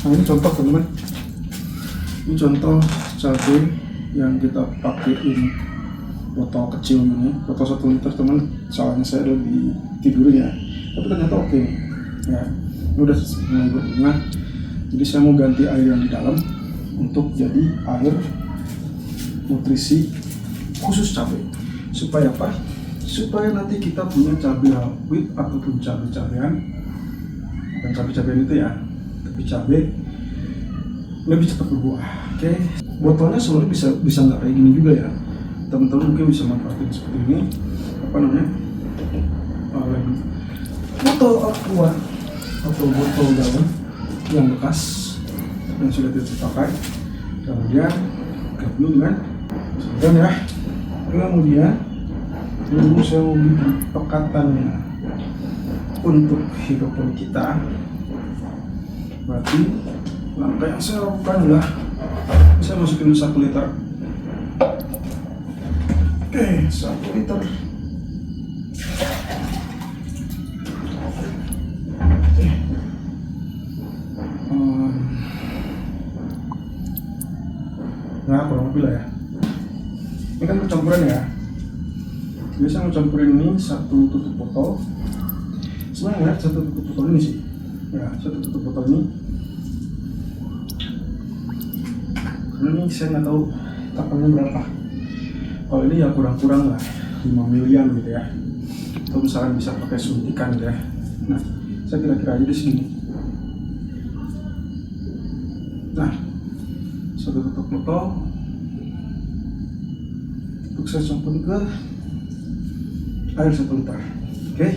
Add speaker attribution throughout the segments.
Speaker 1: Nah ini contoh teman-teman, ini contoh cabai yang kita pakaiin botol kecil ini, botol 1 liter teman. Soalnya saya lebih tidur ya, tapi ternyata oke nih ya. Ini udah mulai berbunga, jadi saya mau ganti air yang di dalam untuk jadi air nutrisi khusus cabai. Supaya apa? Supaya nanti kita punya cabai rawit ataupun cabai-cabean, bukan cabai-cabean itu ya, tapi cabai lebih cepat berbuah. Oke, botolnya sebenarnya bisa nggak kayak gini juga ya. Teman-teman mungkin bisa manfaatin seperti ini, apa namanya, botol aqua atau botol galon yang bekas yang sudah tidak dipakai, kemudian gabung dengan ya. Kemudian dulu saya mau beli pekatannya untuk hidroponik kita. Berarti langkah yang saya lakukan adalah saya masukin 1 liter. Oke, 1 liter. Nah, kurang lebih lah ya. Ini kan campuran ya. Biasa mau campurin ini 1 tutup botol. Sebenarnya 1 tutup botol ini sih. Ya, 1 tutup botol ini. Karena ini saya nggak tahu takarannya berapa. Kalau ini ya kurang-kurang lah 5 milian gitu ya. Atau misalkan bisa pakai suntikan gitu ya. Nah, saya kira-kira aja di sini. Nah, 1 tutup botol untuk saya campurin ke air 1 liter. Oke.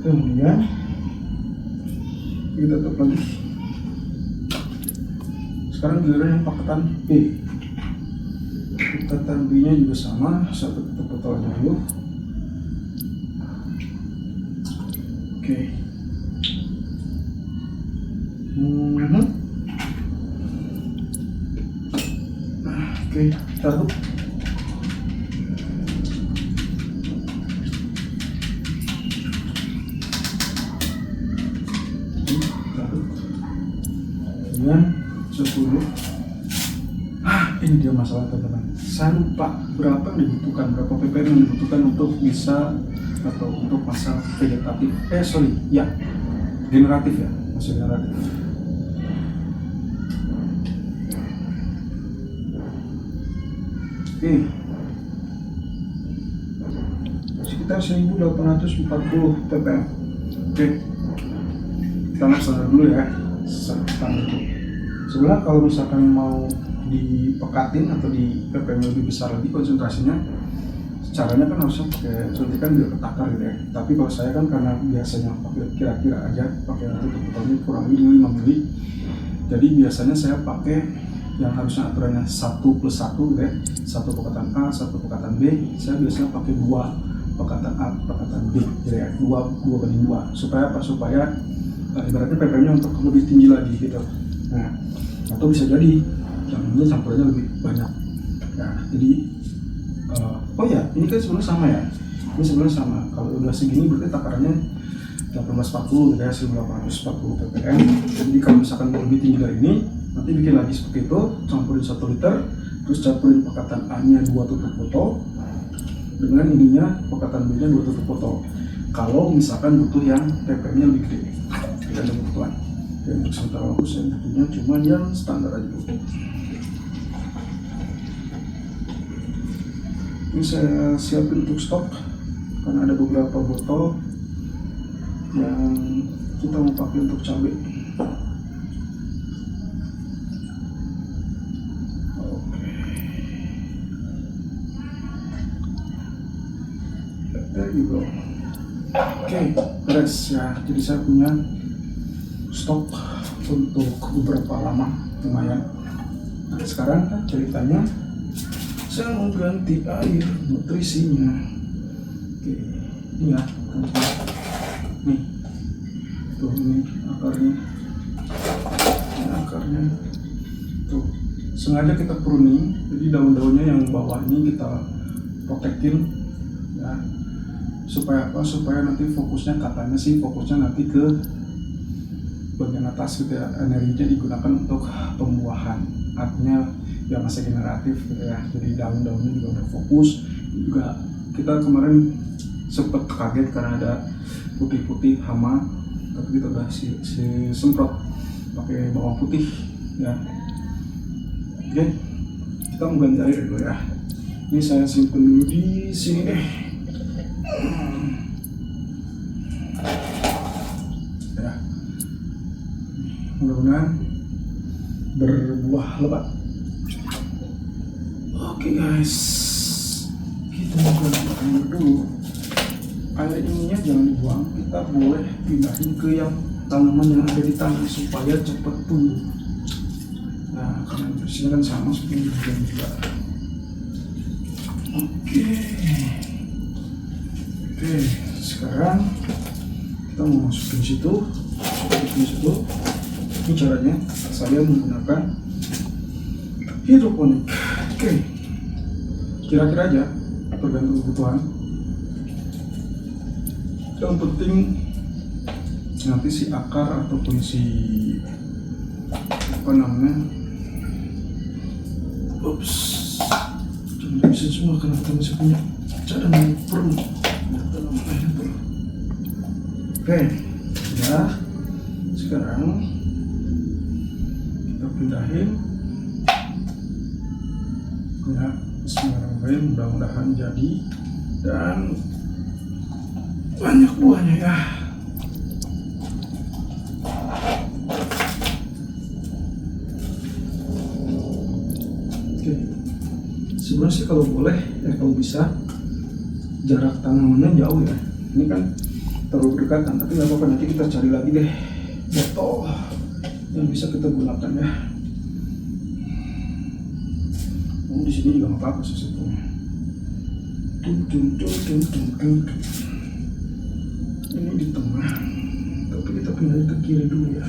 Speaker 1: Kemudian kita tutup lagi. Sekarang giliran yang paketan B. Paketan B nya juga sama, 1 tutup botol aja dulu. Oke. Oke, kita aduk. Kemudian 10. Ini dia masalah teman-teman. Saya lupa berapa yang dibutuhkan, berapa ppm yang dibutuhkan untuk bisa atau untuk masa vegetatif. Generatif ya, masa generatif. Oke, sekitar 1840 ppm. Oke, kita standar dulu ya, standar dulu. Sebenarnya kalau misalkan mau dipekatin atau di ppm lebih besar lagi konsentrasinya, caranya kan harusnya pakai suntikan biar ketakar gitu ya. Tapi kalau saya kan karena biasanya pakai kira-kira aja, pakai tutup botolnya kurang lebih 5 mili. Jadi biasanya saya pakai yang harusnya aturannya 1+1 gitu ya, 1 pekatan A, 1 pekatan B. Saya biasanya pakai 2 pekatan A, pekatan B gitu ya, 2:2. Supaya apa? Supaya ibaratnya ppm-nya untuk lebih tinggi lagi gitu. Nah, atau bisa jadi yang ini campurannya lebih banyak. Nah, jadi ini kan sebenarnya sama ya. Ini sebenarnya sama. Kalau udah segini berarti takarannya 1840 gitu ya, 1840 ppm. Jadi kalau misalkan lebih tinggi dari ini, nanti bikin lagi seperti itu, campurin 1 liter, terus campurin pekatan A-nya 2 tutup botol, dengan ininya pekatan B-nya 2 tutup botol. Kalau misalkan butuh yang ppm-nya lebih gede, kita ada kebutuhan. Dan untuk sementara waktu saya butuhnya cuma yang standar aja dulu. Ini saya siapin untuk stok karena ada beberapa botol yang kita mau pakai untuk cabai. There you go. Oke, beres ya. Jadi saya punya stok untuk beberapa lama, lumayan. Nah, sekarang kan ceritanya saya mau ganti air nutrisinya. Oke, ini ya. Nih, tuh ini akarnya. Ini akarnya. Tuh, sengaja kita pruning. Jadi daun-daunnya yang bawah ini kita protekin, ya. Supaya apa? Supaya nanti fokusnya, katanya sih fokusnya nanti ke bagian atas gitu ya, energinya digunakan untuk pembuahan, artinya ya masa generatif gitu ya. Jadi daun-daunnya juga udah fokus. Juga kita kemarin sempet kaget karena ada putih-putih hama, tapi kita udah semprot pakai bawang putih ya. Oke, kita mau ganti air dulu ya. Ini saya simpen dulu di sini deh. Ya, mudah-mudahan berbuah lebat. Oke guys, kita mau ganti air dulu. Air ininya jangan dibuang, kita boleh pindahin ke yang tanaman yang ada di tanah supaya cepat tumbuh. Nah, karena bersihnya kan sama seperti di juga. Oke, sekarang kita mau masukin situ. Ini caranya, saya menggunakan hidroponik. Oke, kira-kira aja, tergantung kebutuhan. Yang penting nanti si akar ataupun si apa namanya, jangan bisa semua karena kita masih punya cadangan perlu dalam air perlu. Oke, ya sekarang kita pindahin ya. Bismillahirrahmanirrahim, mudah-mudahan jadi dan banyak buahnya ya. Oke, sebenarnya sih kalau boleh ya, kalau bisa jarak tanamannya jauh ya. Ini kan terlalu dekatan, tapi nggak apa-apa, nanti kita cari lagi deh botol yang bisa kita gunakan ya. Oh, di sini juga nggak apa-apa sih sebetulnya. Ini di tengah, tapi kita pindahin ke kiri dulu ya.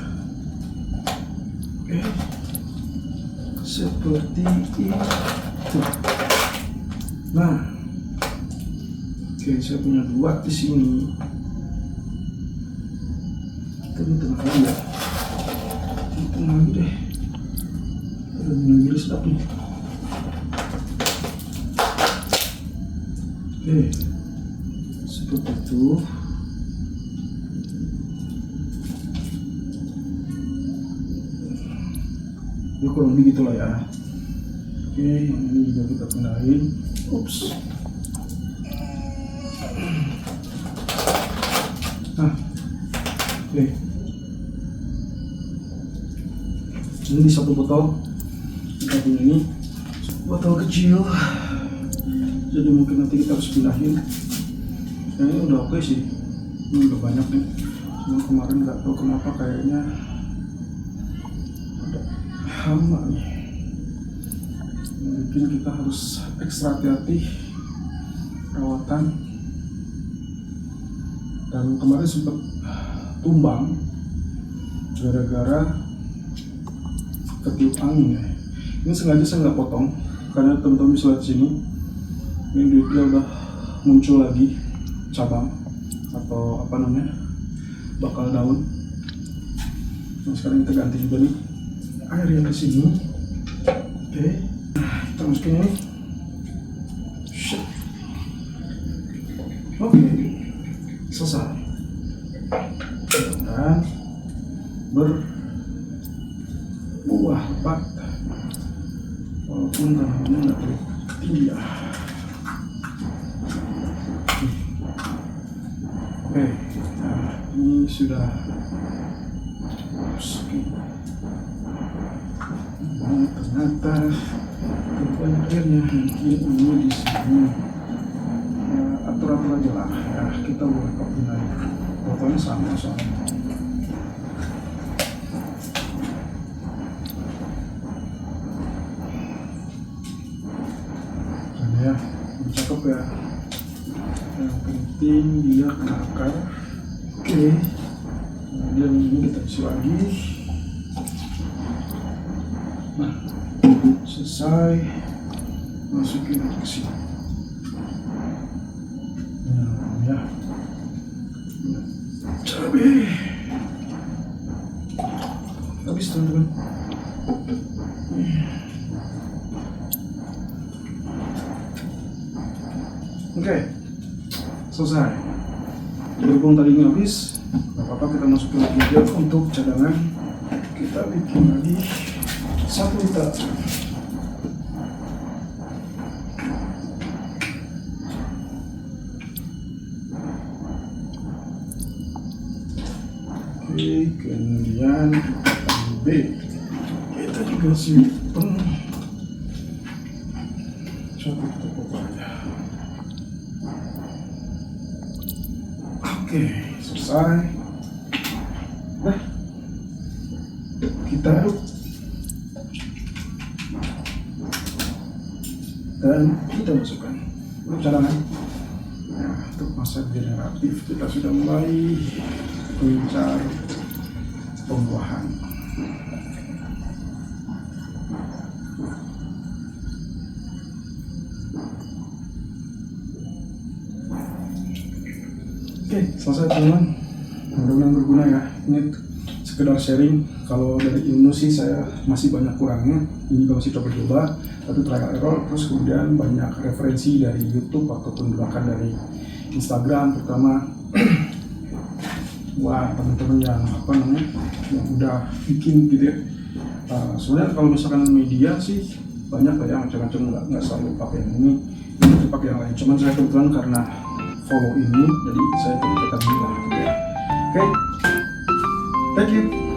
Speaker 1: Oke, seperti itu. Nah, oke, saya punya 2 di sini. Kita di tengah lagi ya. Di tengah lagi deh. Ada minum gini sedap nih. Oke, seperti itu. Ya kurang lebih gitulah ya. Oke, yang ini juga kita pindahin. Ups. Nah, oke. Ini di satu botol. Kita punya ini botol kecil. Jadi mungkin nanti kita harus pindahin. Nah, ini udah oke sih. Ini udah banyak nih. Cuma kemarin nggak tahu kenapa kayaknya ada hama nih. Mungkin kita harus ekstra hati-hati perawatan. Dan kemarin sempat tumbang gara-gara ketiup angin ya. Ini sengaja saya nggak potong karena teman-teman bisa lihat di sini. Ini dia udah muncul lagi cabang atau apa namanya, bakal daun. Nah, sekarang kita ganti juga nih air yang di sini. Oke, kita masukin ini. Oke, selesai. Dan berbuah lebat walaupun tanamannya nggak terlalu tinggi ya. Oke, nah ini sudah ternyata banyak airnya. Mungkin ini di sini atur-atur aja lah ya, kita boleh kombinasi botolnya sama soalnya. Nah ya, cakep ya. Yang penting dia kena akar. Oke, kemudian ini kita isi lagi. Nah, selesai, masukin ke sini. Nah ya, cabai. habis teman-teman. Oke, selesai. Berhubung tadi ini habis, nggak apa-apa, kita masukin lagi aja untuk cadangan. Kita bikin lagi 1 liter. Oke, kemudian B kita juga simpen 1 liter aja. Oke, selesai. Nah, kita aduk dan kita masukkan untuk cadangan. Nah, untuk masa generatif kita sudah mulai mencari pembuahan. Oke, selesai teman-teman. Mudah-mudahan berguna ya. Ini sekedar sharing. Kalau dari ilmu sih saya masih banyak kurangnya. Ini juga masih coba-coba, tapi trial error. Terus kemudian banyak referensi dari YouTube ataupun bahkan dari Instagram, terutama wah teman-teman yang yang udah bikin gitu ya. Sebenarnya kalau misalkan media sih banyak lah ya, macam-macam, nggak selalu pakai yang ini pakai yang lain. Cuman saya kebetulan karena follow ini, jadi saya tetap bilang gitu ya. Oke, thank you.